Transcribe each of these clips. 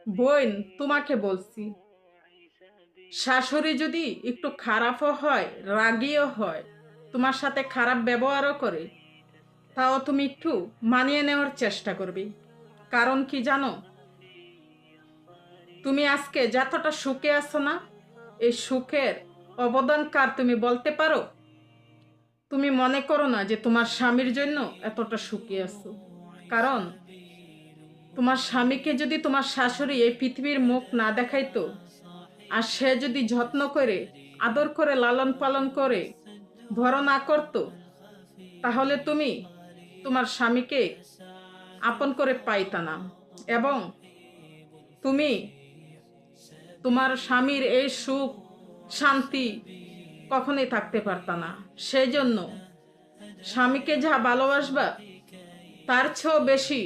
বোন, তোমাকে বলছি, শাশুড়ি যদি একটু খারাপও হয়, রাগীও হয়, তোমার সাথে খারাপ ব্যবহারও করে, তাও তুমি একটু মানিয়ে নেওয়ার চেষ্টা করবে। কারণ কি জানো, তুমি আজকে যতটা সুখে আছো না, এই সুখের অবদান কার তুমি বলতে পারো? তুমি মনে করো না যে তোমার স্বামীর জন্য এতটা সুখী আছো। কারণ তোমার স্বামীকে যদি তোমার শাশুড়ি এই পৃথিবীর মুখ না দেখাইতো, আর সে যদি যত্ন করে, আদর করে, লালন পালন করে বড় না করতো, তাহলে তুমি তোমার স্বামীকে আপন করে পাইতা না, এবং তুমি তোমার স্বামীর এই সুখ শান্তি কখনোই থাকতে পারতা না। সেই জন্য স্বামীকে যা ভালোবাসবা, তার চেয়েও বেশি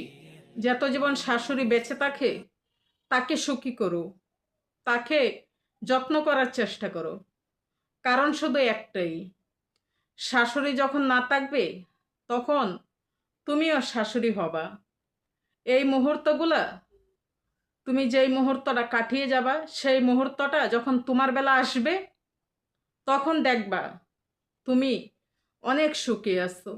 যত জীবন শাশুড়ি বেঁচে থাকে তাকে সুখী করো, তাকে যত্ন করার চেষ্টা করো। কারণ শুধু একটাই, শাশুড়ি যখন না থাকবে তখন তুমিও শাশুড়ি হবা। এই মুহূর্তগুলা, তুমি যেই মুহূর্তটা কাটিয়ে যাবা, সেই মুহূর্তটা যখন তোমার বেলা আসবে, তখন দেখবা তুমি অনেক সুখী আছো।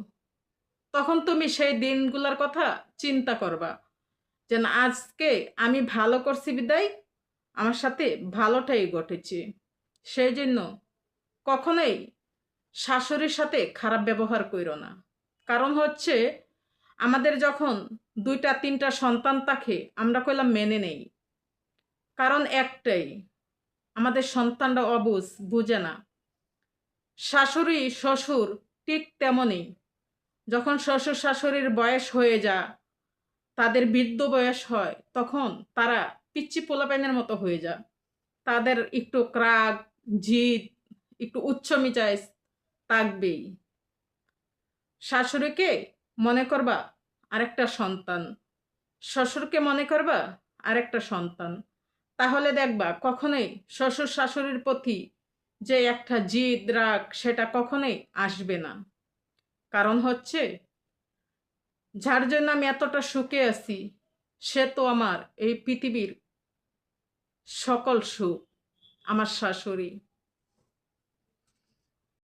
তখন তুমি সেই দিনগুলোর কথা চিন্তা করবা যে না, আজকে আমি ভালো করছি বিদায় আমার সাথে ভালোটাই ঘটেছে। সেই জন্য কখনোই শাশুড়ির সাথে খারাপ ব্যবহার কইরো না। কারণ হচ্ছে, আমাদের যখন দুইটা তিনটা সন্তান থাকে আমরা কইলাম মেনে নেই, কারণ একটাই, আমাদের সন্তানরা অবুঝ, বুঝে না। শাশুড়ি শ্বশুর ঠিক তেমনই, যখন শ্বশুর শাশুড়ির বয়স হয়ে যায়, তাদের বৃদ্ধ বয়স হয়, তখন তারা পিচ্চি পোলাপাইনের মতো হয়ে যায়। তাদের একটু রাগ, জিদ, একটু উচ্চ মিজাজ থাকবেই। শাশুড়িকে মনে করবা আরেকটা সন্তান, শ্বশুরকে মনে করবা আরেকটা সন্তান। তাহলে দেখবা কখনোই শ্বশুর শাশুড়ির প্রতি যে একটা জিদ, রাগ, সেটা কখনোই আসবে না। কারণ হচ্ছে, যার জন্য আমি এতটা সুখে আছি, সে তো আমার এই পৃথিবীর সকল সুখ, আমার শাশুড়ি।